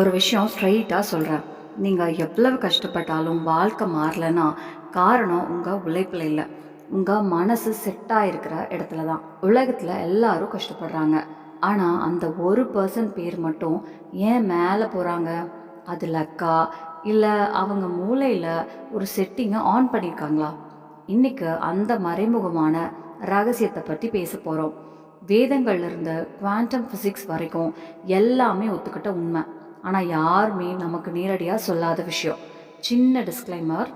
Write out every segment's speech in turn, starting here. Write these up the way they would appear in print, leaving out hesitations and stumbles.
ஒரு விஷயம் ஸ்ட்ரெயிட்டாக சொல்கிறேன். நீங்கள் எவ்வளவு கஷ்டப்பட்டாலும் வாழ்க்கை மாறலன்னா, காரணம் உங்கள் உழைப்பில் இல்லை. உங்கள் மனசு செட் ஆகிருக்கிற இடத்துல தான். உலகத்தில் எல்லாரும் கஷ்டப்படுறாங்க. ஆனால் அந்த 1% பேர் மட்டும் ஏன் மேலே போகிறாங்க? அது லக்கா? இல்லை அவங்க மூளையில் ஒரு செட்டிங்கை ஆன் பண்ணியிருக்காங்களா? இன்னைக்கு அந்த மறைமுகமான ரகசியத்தை பற்றி பேச போகிறோம். வேதங்கள்ல இருந்து குவாண்டம் ஃபிசிக்ஸ் வரைக்கும் எல்லாமே ஒத்துக்கிட்ட உண்மை. ஆனால் யாருமே நமக்கு நேரடியாக சொல்லாத விஷயம். சின்ன டிஸ்க்ளைமர்: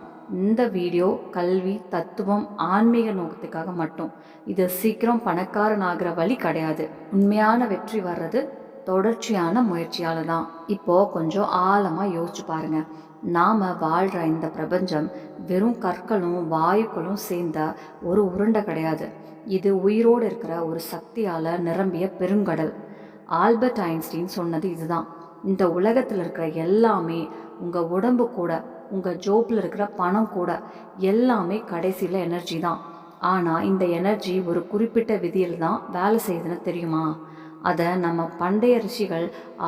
இந்த வீடியோ கல்வி, தத்துவம், ஆன்மீக நோக்கத்துக்காக மட்டும். இது சீக்கிரம் பணக்காரன் ஆகிற வழி கிடையாது. உண்மையான வெற்றி வர்றது தொடர்ச்சியான முயற்சியால் தான். இப்போது கொஞ்சம் ஆழமாக யோசிச்சு பாருங்க. நாம் வாழ்கிற இந்த பிரபஞ்சம் வெறும் கற்களும் வாயுக்களும் சேர்ந்த ஒரு உருண்டை கிடையாது. இது உயிரோடு இருக்கிற ஒரு சக்தியால் நிரம்பிய பெருங்கடல். ஆல்பர்ட் ஐன்ஸ்டீன் சொன்னது இதுதான். இந்த உலகத்தில் இருக்கிற எல்லாமே, உங்கள் உடம்பு கூட, உங்கள் ஜோப்பில் இருக்கிற பணம் கூட, எல்லாமே கடைசியில் எனர்ஜி தான். ஆனால் இந்த எனர்ஜி ஒரு குறிப்பிட்ட விதியில் தான் வேலை செய்யுதுன்னு தெரியுமா? அதை நம்ம பண்டைய ரிஷிகள்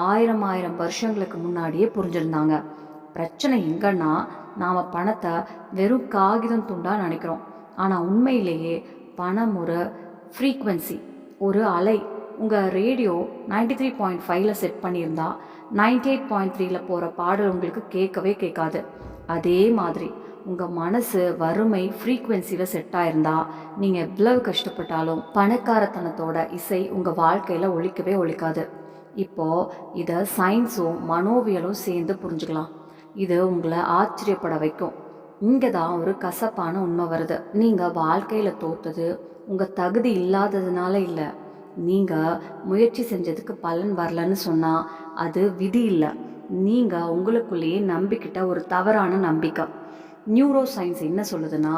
ஆயிரம் வருஷங்களுக்கு முன்னாடியே புரிஞ்சிருந்தாங்க. பிரச்சனை எங்கன்னா, நாம் பணத்தை வெறும் காகிதம் துண்டாக நினைக்கிறோம். ஆனால் உண்மையிலேயே பணம் ஒரு ஃப்ரீக்வன்சி, ஒரு அலை. உங்கள் ரேடியோ 93.5ல் செட் பண்ணியிருந்தா 98.3ல் போகிற பாடல் உங்களுக்கு கேட்கவே கேட்காது. அதே மாதிரி உங்கள் மனசு வறுமை ஃப்ரீக்வன்சியில் செட் ஆயிருந்தா நீங்கள் எவ்வளவு கஷ்டப்பட்டாலும் பணக்காரத்தனத்தோட இசை உங்கள் வாழ்க்கையில் ஒழிக்கவே ஒழிக்காது. இப்போது இதை சயின்ஸும் மனோவியலும் சேர்ந்து புரிஞ்சுக்கலாம். இது உங்களை ஆச்சரியப்பட வைக்கும். இங்கே தான் ஒரு கசப்பான உண்மை வருது. நீங்கள் வாழ்க்கையில் தோத்தது உங்கள் தகுதி இல்லாததுனால இல்லை. நீங்கள் முயற்சி செஞ்சதுக்கு பலன் வரலன்னு சொன்னால் அது விதி இல்லை. நீங்கள் உங்களுக்குள்ளேயே நம்பிக்கிட்ட ஒரு தவறான நம்பிக்கை. நியூரோ சயின்ஸ் என்ன சொல்லுதுன்னா,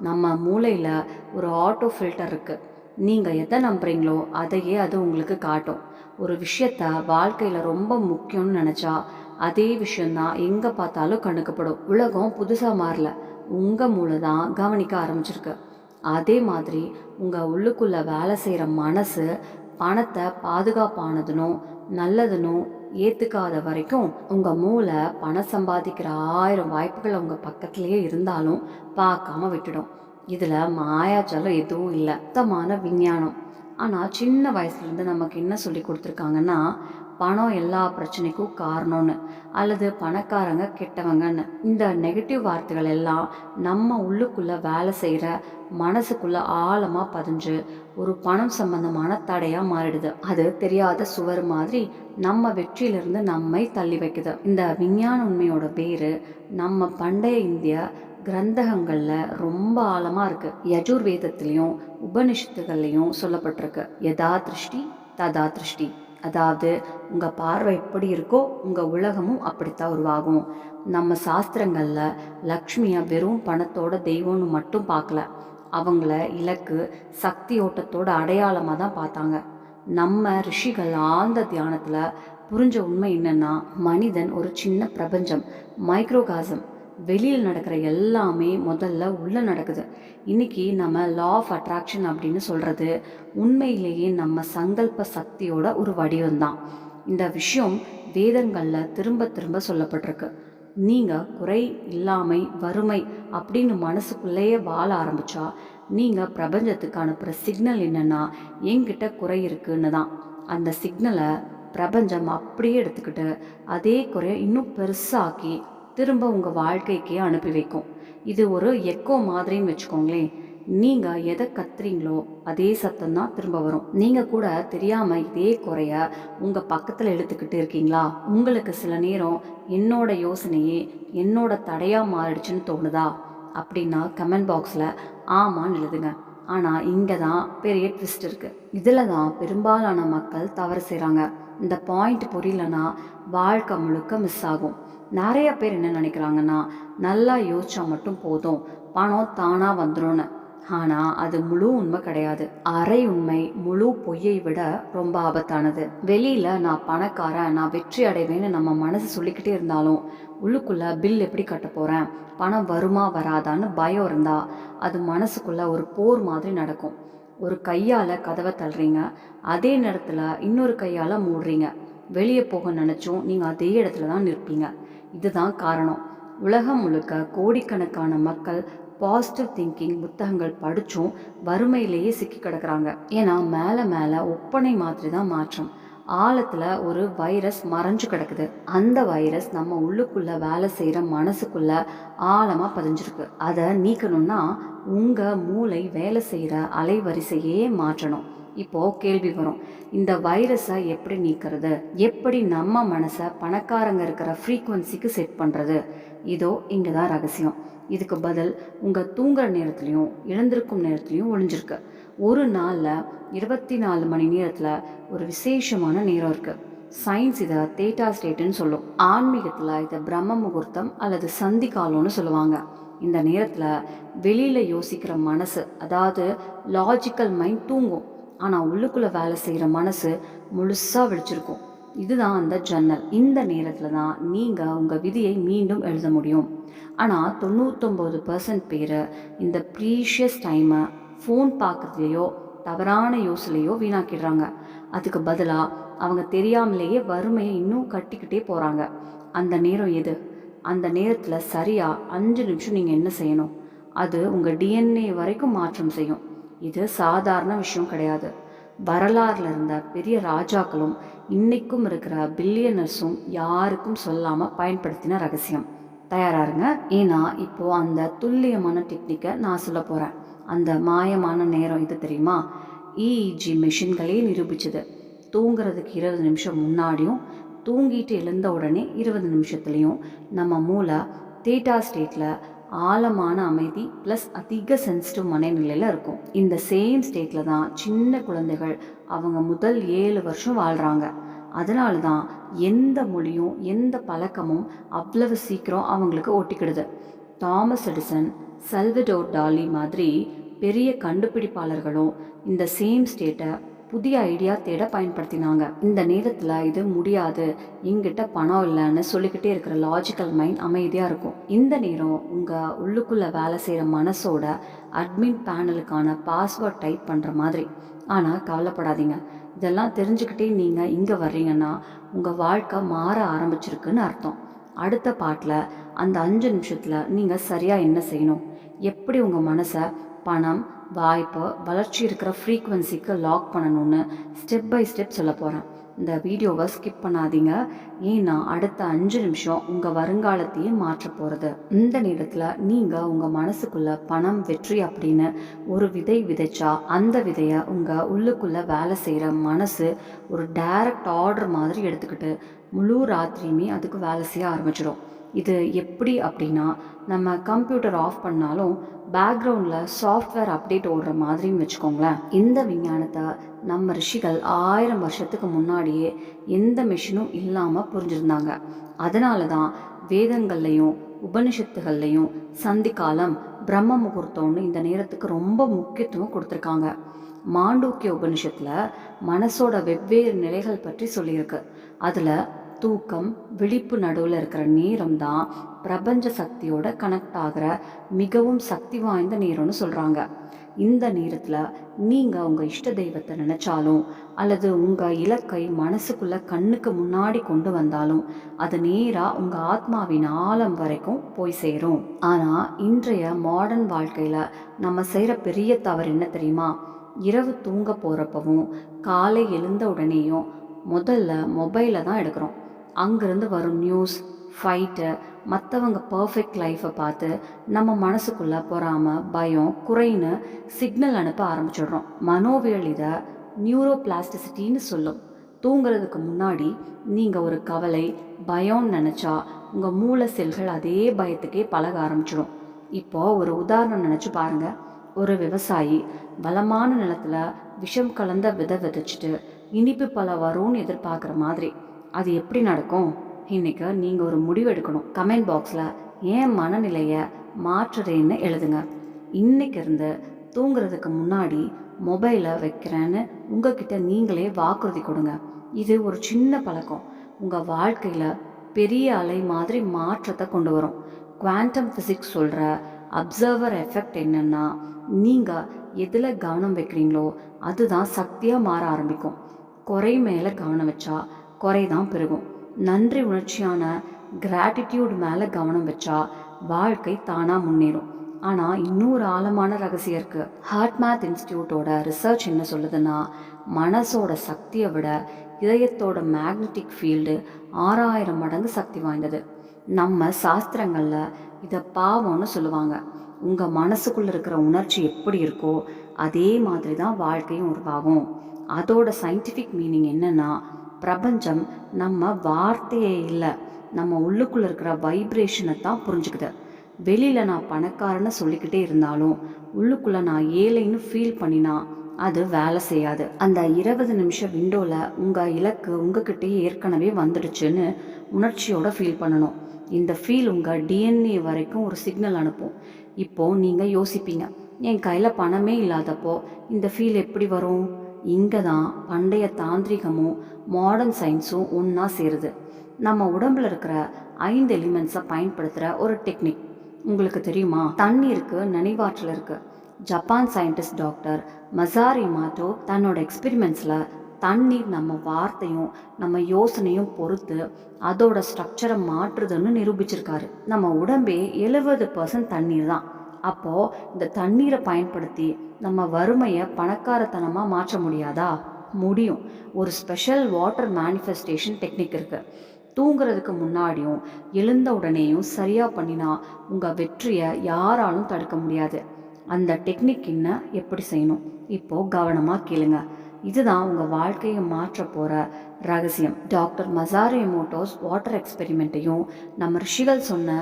நம்ம மூளையில் ஒரு ஆட்டோ ஃபில்டர் இருக்குது. நீங்கள் எதை நம்புறீங்களோ அதையே அது உங்களுக்கு காட்டும். ஒரு விஷயத்த வாழ்க்கையில் ரொம்ப முக்கியம்னு நினச்சா அதே விஷயந்தான் எங்கே பார்த்தாலும் கணக்கப்படும். உலகம் புதுசாக மாறல, உங்கள் மூளை தான் கவனிக்க ஆரம்பிச்சிருக்கு. அதே மாதிரி உங்கள் உள்ளுக்குள்ளே வேலை செய்கிற மனசு பணத்தை பாதுகாப்பானதுனும் நல்லதுனும் ஏற்றுக்காத வரைக்கும் உங்கள் மூளை பணம் சம்பாதிக்கிற 1000 வாய்ப்புகள் உங்கள் பக்கத்துலேயே இருந்தாலும் பார்க்காம விட்டுடும். இதில் மாயாஜாலம் எதுவும் இல்லை, சுத்தமான விஞ்ஞானம். ஆனால் சின்ன வயசுலேருந்து நமக்கு என்ன சொல்லி கொடுத்துருக்காங்கன்னா, பணம் எல்லா பிரச்சனைக்கும் காரணம்னு, அல்லது பணக்காரங்க கெட்டவங்கன்னு. இந்த நெகட்டிவ் வார்த்தைகள் எல்லாம் நம்ம உள்ளுக்குள்ளே வேலை செய்கிற மனசுக்குள்ளே ஆழமாக பதிஞ்சு ஒரு பணம் சம்பந்தமான தடையாக மாறிடுது. அது தெரியாத சுவர் மாதிரி நம்ம வெற்றியிலிருந்து நம்மை தள்ளி வைக்குது. இந்த விஞ்ஞான உண்மையோட வேறு நம்ம பண்டைய இந்திய கிரந்தகங்களில் ரொம்ப ஆழமாக இருக்குது. யஜுர்வேதத்துலேயும் உபனிஷத்துகள்லையும் சொல்லப்பட்டிருக்கு. யதா திருஷ்டி ததா திருஷ்டி. அதாவது உங்கள் பார்வை எப்படி இருக்கோ உங்கள் உலகமும் அப்படித்தான் உருவாகும். நம்ம சாஸ்திரங்களில் லக்ஷ்மியை வெறும் பணத்தோட தெய்வம்னு மட்டும் பார்க்கல, அவங்கள இலக்கு, சக்தி ஓட்டத்தோட அடையாளமாக தான் பார்த்தாங்க. நம்ம ரிஷிகள் ஆழ்ந்த தியானத்தில் புரிஞ்ச உண்மை என்னென்னா, மனிதன் ஒரு சின்ன பிரபஞ்சம், மைக்ரோகாசம். வெளியில் நடக்கிற எல்லாமே முதல்ல உள்ளே நடக்குது. இன்னைக்கு நம்ம லா ஆஃப் அட்ராக்ஷன் அப்படின்னு சொல்கிறது உண்மையிலேயே நம்ம சங்கல்ப சக்தியோட ஒரு வடிவம்தான். இந்த விஷயம் வேதங்களில் திரும்ப திரும்ப சொல்லப்பட்டிருக்கு. நீங்கள் குறை, இல்லாமை, வறுமை அப்படின்னு மனசுக்குள்ளேயே வாழ ஆரம்பித்தா நீங்கள் பிரபஞ்சத்துக்கு அனுப்புகிற சிக்னல் என்னென்னா, என்கிட்ட குறை இருக்குன்னு தான். அந்த சிக்னலை பிரபஞ்சம் அப்படியே எடுத்துக்கிட்டு அதே குறையை இன்னும் பெருசாக்கி திரும்ப உங்கள் வாழ்க்கைக்கே அனுப்பி வைக்கும். இது ஒரு எக்கோ மாதிரின்னு வச்சுக்கோங்களேன். நீங்கள் எதை கத்துறீங்களோ அதே சத்தம் தான் திரும்ப வரும். நீங்கள் கூட தெரியாமல் இதே குறைய உங்கள் பக்கத்தில் இழுத்துக்கிட்டு இருக்கீங்களா? உங்களுக்கு சில நேரம் என்னோட யோசனையே என்னோட தடையாக மாறிடுச்சுன்னு தோணுதா? அப்படின்னா கமெண்ட் பாக்ஸில் ஆமான்னு எழுதுங்க. ஆனால் இங்கே தான் பெரிய ட்விஸ்ட் இருக்குது. இதில் தான் பெரும்பாலான மக்கள் தவறு செய்கிறாங்க. இந்த பாயிண்ட் புரியலன்னா வாழ்க்கை முழுக்க மிஸ் ஆகும். நிறைய பேர் என்ன நினைக்கிறாங்கன்னா, நல்லா யோசிச்சா மட்டும் போதும், பணம் தானாக வந்துடும்னு. ஆனால் அது முழு உண்மை கிடையாது. அரை உண்மை முழு பொய்யை விட ரொம்ப ஆபத்தானது. வெளியில் நான் பணக்காரன், நான் வெற்றி அடைவேன்னு நம்ம மனசு சொல்லிக்கிட்டே இருந்தாலும் உள்ளுக்குள்ளே பில் எப்படி கட்ட போகிறேன், பணம் வருமா வராதான்னு பயம் இருந்தால் அது மனசுக்குள்ளே ஒரு போர் மாதிரி நடக்கும். ஒரு கையால் கதவை தள்ளுறீங்க, அதே நேரத்தில் இன்னொரு கையால் மூடுறீங்க. வெளியே போக நினச்சும் நீங்கள் அதே இடத்துல தான் நிற்பீங்க. இதுதான் காரணம். உலகம் முழுக்க கோடிக்கணக்கான மக்கள் பாசிட்டிவ் திங்கிங் புத்தகங்கள் படித்தும் வறுமையிலேயே சிக்கி கிடக்குறாங்க. ஏன்னா மேலே மேலே ஒப்பனை மாதிரி தான் மாற்றம். ஆழத்தில் ஒரு வைரஸ் மறைஞ்சு கிடக்குது. அந்த வைரஸ் நம்ம உள்ளுக்குள்ளே வேலை செய்கிற மனசுக்குள்ளே ஆழமாக பதிஞ்சிருக்கு. அதை நீக்கணும்னா உங்கள் மூளை வேலை செய்கிற அலைவரிசையே மாற்றணும். இப்போது கேள்வி வரும், இந்த வைரஸை எப்படி நீக்கிறது? எப்படி நம்ம மனசை பணக்காரங்க இருக்கிற ஃப்ரீக்குவன்சிக்கு செட் பண்ணுறது? இதோ இங்கே தான் ரகசியம். இதுக்கு பதில் உங்கள் தூங்குற நேரத்துலையும் எழுந்திருக்கும் நேரத்துலையும் ஒளிஞ்சிருக்கு. ஒரு நாளில் 24 மணி நேரத்தில் ஒரு விசேஷமான நேரம் இருக்குது. சயின்ஸ் இதை தேட்டா ஸ்டேட்டுன்னு சொல்லும். ஆன்மீகத்தில் இதை பிரம்ம முகூர்த்தம் அல்லது சந்தி காலம்னு சொல்லுவாங்க. இந்த நேரத்தில் வெளியில் யோசிக்கிற மனசு, அதாவது லாஜிக்கல் மைண்ட் தூங்கும். ஆனால் உள்ளுக்குள்ளே வேலை செய்கிற மனசு முழுசாக விழிச்சிருக்கும். இதுதான் அந்த ஜன்னல். இந்த நேரத்தில் தான் நீங்கள் உங்கள் விதியை மீண்டும் எழுத முடியும். ஆனால் 99% பேர் இந்த ப்ரீஷியஸ் டைமை ஃபோன் பார்க்குறதுலையோ தவறான யோசனையோ வீணாக்கிடுறாங்க. அதுக்கு பதிலாக அவங்க தெரியாமலேயே வறுமையை இன்னும் கட்டிக்கிட்டே போகிறாங்க. அந்த நேரம் எது? அந்த நேரத்தில் சரியாக 5 நிமிஷம் நீங்கள் என்ன செய்யணும்? அது உங்கள் டிஎன்ஏ வரைக்கும் மாற்றம் செய்யும். இது சாதாரண விஷயம் கிடையாது. வரலாறுல இருந்த பெரிய ராஜாக்களும் இன்னைக்கும் இருக்கிற பில்லியனர்ஸும் யாருக்கும் சொல்லாமல் பயன்படுத்தின ரகசியம். தயாராருங்க. ஏன்னா இப்போது அந்த துல்லியமான டெக்னிக்கை நான் சொல்ல போகிறேன். அந்த மாயமான நேரம் இது தெரியுமா? இஇஜி மெஷின்களே நிரூபிச்சது. தூங்குறதுக்கு 20 நிமிஷம் முன்னாடியும் தூங்கிட்டு எழுந்த உடனே 20 நிமிஷத்துலேயும் நம்ம மூளை தேட்டா ஸ்டேட்டில் ஆழமான அமைதி ப்ளஸ் அதிக சென்சிட்டிவ் மனநிலையில் இருக்கும். இந்த சேம் ஸ்டேட்டில் தான் சின்ன குழந்தைகள் அவங்க முதல் 7 வருஷம் வாழ்கிறாங்க. அதனால தான் எந்த மொழியும் எந்த பழக்கமும் அவ்வளவு சீக்கிரம் அவங்களுக்கு ஒட்டிக்கிடுது. தாமஸ் எடிசன், சல்வடோர் டாலி மாதிரி பெரிய கண்டுபிடிப்பாளர்களும் இந்த சேம் ஸ்டேட்டை புதிய ஐடியா தேட பயன்படுத்தினாங்க. இந்த நேரத்தில் இது முடியாது, எங்கிட்ட பணம் இல்லைன்னு சொல்லிக்கிட்டே இருக்கிற லாஜிக்கல் மைண்ட் அமைதியாக இருக்கும். இந்த நேரம் உங்கள் உள்ளுக்குள்ளே வேலை செய்கிற மனசோட அட்மின் பேனலுக்கான பாஸ்வேர்ட் டைப் பண்ணுற மாதிரி. ஆனால் கவலைப்படாதீங்க, இதெல்லாம் தெரிஞ்சுக்கிட்டே நீங்கள் இங்கே வர்றீங்கன்னா உங்கள் வாழ்க்கை மாற ஆரம்பிச்சிருக்குன்னு அர்த்தம். அடுத்த பாட்டில் அந்த 5 நிமிஷத்தில் நீங்கள் சரியாக என்ன செய்யணும், எப்படி உங்கள் மனசை பணம், வாய்ப்பு, வளர்ச்சி இருக்கிற ஃப்ரீக்குவன்சிக்கு லாக் பண்ணணும்னு ஸ்டெப் பை ஸ்டெப் சொல்ல போகிறேன். இந்த வீடியோவை ஸ்கிப் பண்ணாதீங்க. ஏன்னா அடுத்த 5 நிமிஷம் உங்கள் வருங்காலத்தையே மாற்ற போகிறது. இந்த நேரத்தில் நீங்கள் உங்கள் மனசுக்குள்ளே பணம், வெற்றி அப்படின்னு ஒரு விதை விதைச்சா அந்த விதையை உங்கள் உள்ளுக்குள்ளே வேலை செய்கிற மனசு ஒரு டைரக்ட் ஆர்டர் மாதிரி எடுத்துக்கிட்டு முழு ராத்திரியுமே அதுக்கு வேலை செய்ய ஆரம்பிச்சிடும். இது எப்படி அப்படின்னா, நம்ம கம்ப்யூட்டர் ஆஃப் பண்ணாலும் பேக்ரவுண்டில் சாஃப்ட்வேர் அப்டேட் ஓடுற மாதிரின்னு வச்சுக்கோங்களேன். இந்த விஞ்ஞானத்தை நம்ம ரிஷிகள் 1000 வருஷத்துக்கு முன்னாடியே எந்த மிஷினும் இல்லாமல் புரிஞ்சிருந்தாங்க. அதனால தான் வேதங்கள்லையும் உபனிஷத்துகள்லையும் சந்தி காலம், பிரம்ம முகூர்த்தம்னு இந்த நேரத்துக்கு ரொம்ப முக்கியத்துவம் கொடுத்துருக்காங்க. மாண்டூக்கிய உபனிஷத்தில் மனசோட வெவ்வேறு நிலைகள் பற்றி சொல்லியிருக்கு. அதில் தூக்கம், விழிப்பு நடுவில் இருக்கிற நேரம் தான் பிரபஞ்ச சக்தியோட கனெக்ட் ஆகிற மிகவும் சக்தி வாய்ந்த நேரம்னு சொல்கிறாங்க. இந்த நேரத்தில் நீங்கள் உங்கள் இஷ்ட தெய்வத்தை நினச்சாலும் அல்லது உங்கள் இலக்கை மனசுக்குள்ளே கண்ணுக்கு முன்னாடி கொண்டு வந்தாலும் அது நேராக உங்கள் ஆத்மாவின் ஆழம் வரைக்கும் போய் சேரும். ஆனால் இன்றைய மாடர்ன் வாழ்க்கையில் நம்ம செய்கிற பெரிய தவறு என்ன தெரியுமா? இரவு தூங்க போகிறப்பவும் காலை எழுந்த உடனேயும் முதல்ல மொபைலை தான் எடுக்கிறோம். அங்கேருந்து வரும் நியூஸ், ஃபைட்டு, மற்றவங்க பர்ஃபெக்ட் லைஃப்பை பார்த்து நம்ம மனசுக்குள்ளே பொறாமல், பயம், குறைன்னு சிக்னல் அனுப்ப ஆரம்பிச்சிடுறோம். மனோவியல் இதை நியூரோபிளாஸ்டிசிட்டின்னு சொல்லும். தூங்குறதுக்கு முன்னாடி நீங்கள் ஒரு கவலை, பயம்னு நினச்சா உங்கள் மூளை செல்கள் அதே பயத்துக்கே பழக ஆரம்பிச்சிடும். இப்போது ஒரு உதாரணம் நினச்சி பாருங்கள். ஒரு விவசாயி வளமான நிலத்தில் விஷம் கலந்த விதை விதைச்சிட்டு இனிப்பு பழம் வரும்னு எதிர்பார்க்குற மாதிரி. அது எப்படி நடக்கும்? இன்றைக்கி நீங்கள் ஒரு முடிவு எடுக்கணும். கமெண்ட் பாக்ஸில் ஏன் மனநிலையை மாற்றுறேன்னு எழுதுங்க. இன்றைக்கிருந்து தூங்குறதுக்கு முன்னாடி மொபைலை வைக்கிறேன்னு உங்ககிட்ட நீங்களே வாக்குறுதி கொடுங்க. இது ஒரு சின்ன பழக்கம் உங்கள் வாழ்க்கையில் பெரிய அலை மாதிரி மாற்றத்தை கொண்டு வரும். குவாண்டம் ஃபிசிக்ஸ் சொல்கிற அப்சர்வர் எஃபெக்ட் என்னென்னா, நீங்கள் எதில் கவனம் வைக்கிறீங்களோ அதுதான் சக்தியாக மாற ஆரம்பிக்கும். குறை மேலே கவனம் வச்சா குறை தான் பெருகும். நன்றி உணர்ச்சியான கிராட்டிடியூட் மேலே கவனம் வச்சா வாழ்க்கை தானாக முன்னேறும். ஆனால் இன்னொரு ஆழமான ரகசியம் இருக்குது. ஹார்ட் மேத் இன்ஸ்டியூட்டோட ரிசர்ச் என்ன சொல்லுதுன்னா, மனசோட சக்தியை விட இதயத்தோட மேக்னெட்டிக் ஃபீல்டு 6000 மடங்கு சக்தி வாய்ந்தது. நம்ம சாஸ்திரங்களில் இதை பாவம்னு சொல்லுவாங்க. உங்கள் மனசுக்குள்ளே இருக்கிற உணர்ச்சி எப்படி இருக்கோ அதே மாதிரி தான் வாழ்க்கையும் உருவாகும். அதோட சயின்டிஃபிக் மீனிங் என்னென்னா, பிரபஞ்சம் நம்ம வார்த்தையே இல்லை, நம்ம உள்ளுக்குள்ளே இருக்கிற வைப்ரேஷனை தான் புரிஞ்சுக்குது. வெளியில் நான் பணக்காரன்னு சொல்லிக்கிட்டே இருந்தாலும் உள்ளுக்குள்ளே நான் ஏழைன்னு ஃபீல் பண்ணினா அது வேலை செய்யாது. அந்த 20 நிமிஷம் விண்டோவில் உங்கள் இலக்கு உங்ககிட்டயே ஏற்கனவே வந்துடுச்சுன்னு உணர்ச்சியோட ஃபீல் பண்ணணும். இந்த ஃபீல் உங்கள் டிஎன்ஏ வரைக்கும் ஒரு சிக்னல் அனுப்பும். இப்போது நீங்கள் யோசிப்பீங்க, என் கையில் பணமே இல்லாதப்போ இந்த ஃபீல் எப்படி வரும்? இங்கே தான் பண்டைய தாந்திரிகமும் மாடர்ன் சயின்ஸும் ஒன்றா சேருது. நம்ம உடம்புல இருக்கிற 5 எலிமெண்ட்ஸை பயன்படுத்துகிற ஒரு டெக்னிக் உங்களுக்கு தெரியுமா? தண்ணீருக்கு நினைவாற்றல் இருக்குது. ஜப்பான் சயின்டிஸ்ட் டாக்டர் மசாரி மாட்டோ தன்னோட எக்ஸ்பெரிமெண்ட்ஸில் தண்ணீர் நம்ம வார்த்தையும் நம்ம யோசனையும் பொறுத்து அதோட ஸ்ட்ரக்சரை மாற்றுதுன்னு நிரூபிச்சிருக்காரு. நம்ம உடம்பே 70% தண்ணீர் தான். அப்போது இந்த தண்ணீரை பயன்படுத்தி நம்ம வறுமையை பணக்காரத்தனமாக மாற்ற முடியாதா? முடியும். ஒரு ஸ்பெஷல் வாட்டர் மேனிஃபெஸ்டேஷன் டெக்னிக் இருக்குது. தூங்குறதுக்கு முன்னாடியும் எழுந்த உடனேயும் சரியாக பண்ணினா உங்கள் வெற்றியை யாராலும் தடுக்க முடியாது. அந்த டெக்னிக் என்ன, எப்படி செய்யணும்? இப்போது கவனமாக கேளுங்க. இதுதான் உங்கள் வாழ்க்கையை மாற்ற போகிற ரகசியம். டாக்டர் மசாரு எமோட்டோஸ் வாட்டர் எக்ஸ்பெரிமெண்ட்டையும் நம்ம ரிஷிகள் சொன்ன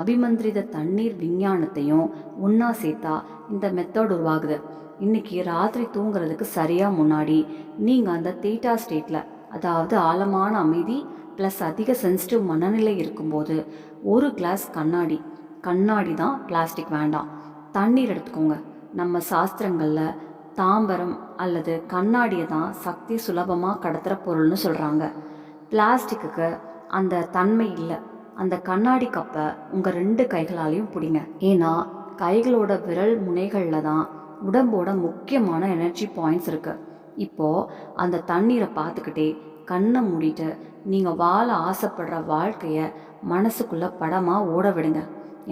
அபிமந்திரித தண்ணீர் விஞ்ஞானத்தையும் ஒன்றா சேர்த்தா இந்த மெத்தட் உருவாகுது. இன்றைக்கி ராத்திரி தூங்குறதுக்கு சரியாக முன்னாடி நீங்கள் அந்த தீட்டா ஸ்டேட்டில், அதாவது ஆழமான அமைதி ப்ளஸ் அதிக சென்சிட்டிவ் மனநிலை இருக்கும்போது ஒரு கிளாஸ் கண்ணாடி தான், பிளாஸ்டிக் வேண்டாம், தண்ணீர் எடுத்துக்கோங்க. நம்ம சாஸ்திரங்களில் தாம்பரம் அல்லது கண்ணாடியை தான் சக்தி சுலபமாக கடத்துகிற பொருள்னு சொல்கிறாங்க. பிளாஸ்டிக்கு அந்த தன்மை இல்லை. அந்த கண்ணாடி கப்பை உங்கள் 2 கைகளாலையும் பிடிங்க. ஏன்னா கைகளோட விரல் முனைகளில் தான் உடம்போட முக்கியமான எனர்ஜி பாயிண்ட்ஸ் இருக்குது. இப்போது அந்த தண்ணீரை பார்த்துக்கிட்டே கண்ணை மூடிட்டு நீங்கள் வாழ ஆசைப்படுற வாழ்க்கையை மனசுக்குள்ளே படமாக ஓட விடுங்க.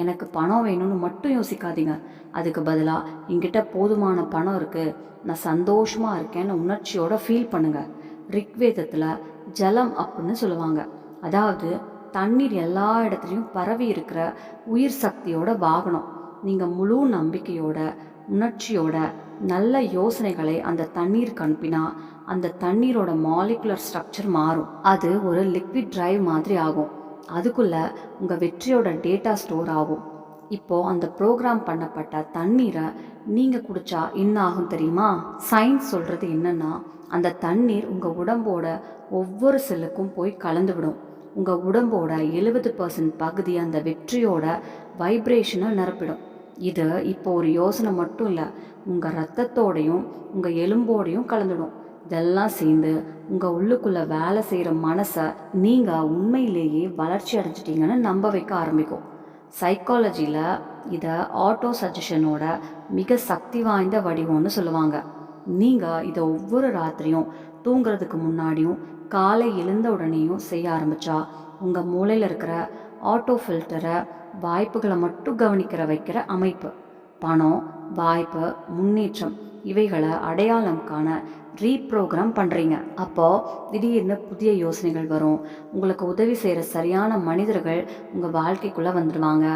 எனக்கு பணம் வேணும்னு மட்டும் யோசிக்காதீங்க. அதுக்கு பதிலாக என்கிட்ட போதுமான பணம் இருக்குது, நான் சந்தோஷமாக இருக்கேன்னு உணர்ச்சியோட ஃபீல் பண்ணுங்கள். ரிக்வேதத்தில் ஜலம் அப்படின்னு சொல்லுவாங்க. அதாவது தண்ணீர் எல்லா இடத்துலையும் பரவி இருக்கிற உயிர் சக்தியோட வாகனம். நீங்கள் முழு நம்பிக்கையோட உணர்ச்சியோட நல்ல யோசனைகளை அந்த தண்ணீருக்கு அனுப்பினா அந்த தண்ணீரோட மாலிகுலர் ஸ்ட்ரக்சர் மாறும். அது ஒரு லிக்விட் டிரைவ் மாதிரி ஆகும். அதுக்குள்ளே உங்கள் வெற்றியோட டேட்டா ஸ்டோர் ஆகும். இப்போது அந்த ப்ரோக்ராம் பண்ணப்பட்ட தண்ணீரை நீங்கள் குடித்தா என்ன ஆகும் தெரியுமா? சயின்ஸ் சொல்கிறது என்னென்னா, அந்த தண்ணீர் உங்கள் உடம்போட ஒவ்வொரு செல்லுக்கும் போய் கலந்து விடும். உங்கள் உடம்போட 70% பகுதி அந்த வெற்றியோட வைப்ரேஷனை நிரப்பிடும். இது இப்போ ஒரு யோசனை மட்டும் இல்லை, உங்கள் ரத்தத்தோடையும் உங்கள் எலும்போடையும் கலந்துடும். இதெல்லாம் சேர்ந்து உங்கள் உள்ளுக்குள்ளே வேலை செய்கிற மனசை நீங்கள் உண்மையிலேயே வளர்ச்சி அடைஞ்சிட்டிங்கன்னு நம்ப வைக்க ஆரம்பிக்கும். சைக்காலஜியில் இதை ஆட்டோ சஜஷனோட மிக சக்தி வாய்ந்த வடிவம்னு சொல்லுவாங்க. நீங்கள் இதை ஒவ்வொரு ராத்திரியும் தூங்குறதுக்கு முன்னாடியும் காலை எழுந்த உடனேயும் செய்ய ஆரம்பித்தா உங்கள் மூளையில் இருக்கிற ஆட்டோ ஃபில்டரை வாய்ப்புகளை மட்டும் கவனிக்கிற வைக்கிற அமைப்பு, பணம், வாய்ப்பு, முன்னேற்றம் இவைகளை அடையாளம் காண ரீப்ரோக்ராம் பண்ணுறீங்க. அப்போது திடீர்னு புதிய யோசனைகள் வரும். உங்களுக்கு உதவி செய்கிற சரியான மனிதர்கள் உங்கள் வாழ்க்கைக்குள்ளே வந்துடுவாங்க.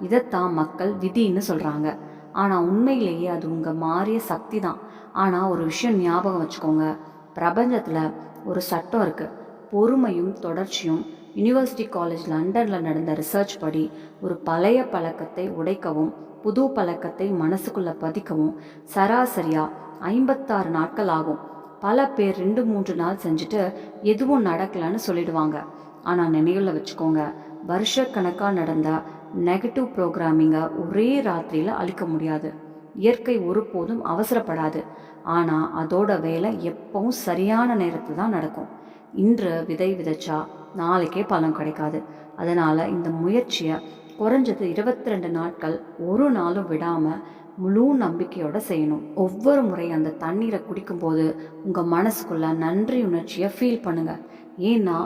இதைத்தான் மக்கள் விதின்னு சொல்கிறாங்க. ஆனால் உண்மையிலேயே அது உங்கள் மாறிய சக்தி தான். ஆனால் ஒரு விஷயம் ஞாபகம் வச்சுக்கோங்க, பிரபஞ்சத்தில் ஒரு சட்டம் இருக்குது. பொறுமையும் தொடர்ச்சியும். யூனிவர்சிட்டி காலேஜ் லண்டனில் நடந்த ரிசர்ச் படி ஒரு பழைய பழக்கத்தை உடைக்கவும் புது பழக்கத்தை மனசுக்குள்ளே பதிக்கவும் சராசரியாக 56 நாட்கள் ஆகும். பல பேர் 2-3 நாள் செஞ்சுட்டு எதுவும் நடக்கலைன்னு சொல்லிடுவாங்க. ஆனால் நினைவில் வச்சுக்கோங்க, வருஷக்கணக்காக நடந்த நெகட்டிவ் ப்ரோக்ராமிங்கை ஒரே ராத்திரியில் அழிக்க முடியாது. இயற்கை ஒருபோதும் அவசரப்படாது. ஆனால் அதோட வேலை எப்பவும் சரியான நேரத்தில் தான் நடக்கும். இன்று விதை விதைச்சா நாளைக்கே பலன் கிடைக்காது. அதனால் இந்த முயற்சியை குறைஞ்சது 22 நாட்கள் ஒரு நாளும் விடாமல் முழு நம்பிக்கையோடு செய்யணும். ஒவ்வொரு முறை அந்த தண்ணீரை குடிக்கும்போது உங்கள் மனசுக்குள்ள நன்றி உணர்ச்சியை ஃபீல் பண்ணுங்கள். ஏன்னா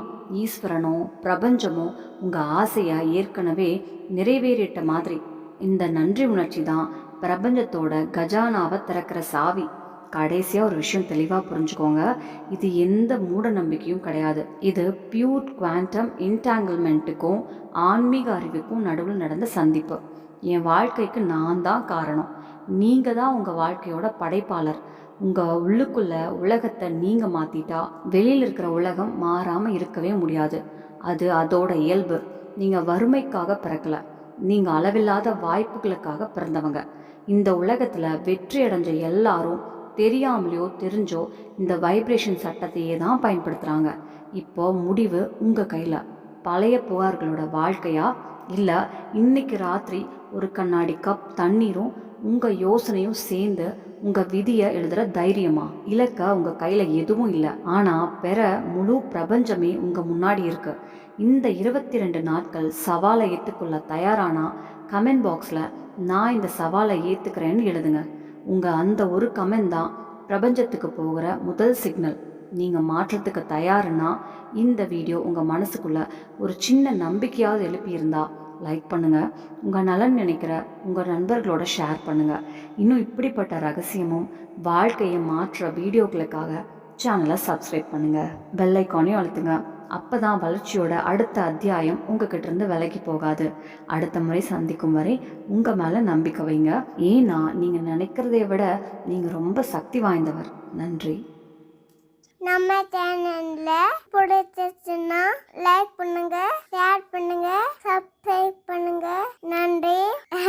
ஈஸ்வரனோ பிரபஞ்சமோ உங்கள் ஆசையை ஏற்கனவே நிறைவேறிட்ட மாதிரி. இந்த நன்றி உணர்ச்சி தான் பிரபஞ்சத்தோட கஜானாவை திறக்கிற சாவி. கடைசியாக ஒரு விஷயம் தெளிவாக புரிஞ்சுக்கோங்க. இது எந்த மூட நம்பிக்கையும் கிடையாது. இது பியூர் குவாண்டம் இன்டாங்கிள்மெண்ட்டுக்கும் ஆன்மீக அறிவுக்கும் நடுவில் நடந்த சந்திப்பு. என் வாழ்க்கைக்கு நான் தான் காரணம். நீங்கள் தான் உங்கள் வாழ்க்கையோட படைப்பாளர். உங்கள் உள்ளுக்குள்ள உலகத்தை நீங்கள் மாற்றிட்டா வெளியில் இருக்கிற உலகம் மாறாமல் இருக்கவே முடியாது. அது அதோட இயல்பு. நீங்கள் வறுமைக்காக பிறக்கல, நீங்கள் அளவில்லாத வாய்ப்புகளுக்காக பிறந்தவங்க. இந்த உலகத்தில் வெற்றி அடைஞ்ச எல்லாரும் தெரியாமலையோ தெரிஞ்சோ இந்த வைப்ரேஷன் சட்டத்தையே தான் பயன்படுத்துகிறாங்க. இப்போ முடிவு உங்கள் கையில். பழைய புகார்களோட வாழ்க்கையா, இல்லை இன்னைக்கு ராத்திரி ஒரு கண்ணாடி கப் தண்ணீரும் உங்கள் யோசனையும் சேர்ந்து உங்கள் விதியை எழுதுகிற தைரியமா? இலக்க உங்கள் கையில் எதுவும் இல்லை, ஆனால் பெற முழு பிரபஞ்சமே உங்கள் முன்னாடி இருக்கு. இந்த 22 நாட்கள் சவாலை ஏற்றுக்கொள்ள தயாரானா கமெண்ட் பாக்ஸில் நான் இந்த சவாலை ஏற்றுக்கிறேன்னு எழுதுங்க. உங்கள் அந்த ஒரு கமெண்ட் தான் பிரபஞ்சத்துக்கு போகிற முதல் சிக்னல். நீங்கள் மாற்றத்துக்கு தயாருன்னா இந்த வீடியோ உங்கள் மனசுக்குள்ளே ஒரு சின்ன நம்பிக்கையாவது எழுப்பியிருந்தா லைக் பண்ணுங்கள். உங்கள் நலன் நினைக்கிற உங்கள் நண்பர்களோட ஷேர் பண்ணுங்கள். இன்னும் இப்படிப்பட்ட ரகசியமும் வாழ்க்கையை மாற்ற வீடியோக்களுக்காக சேனலை சப்ஸ்கிரைப் பண்ணுங்கள். பெல் ஐக்கானையும் அழுத்துங்க. அப்போ தான் வளர்ச்சியோட அடுத்த அத்தியாயம் உங்ககிட்ட இருந்து விலகி போகாது. அடுத்த முறை சந்திக்கும் வரை உங்கள் மேலே நம்பிக்கை வைங்க. ஏன்னா நீங்கள் நினைக்கிறதை விட நீங்கள் ரொம்ப சக்தி வாய்ந்தவர். நன்றி. நம்ம சேனல்ல பிடிச்சிருச்சுன்னா லைக் பண்ணுங்க, ஷேர் பண்ணுங்க, சப்ஸ்கிரைப் பண்ணுங்க. நன்றி.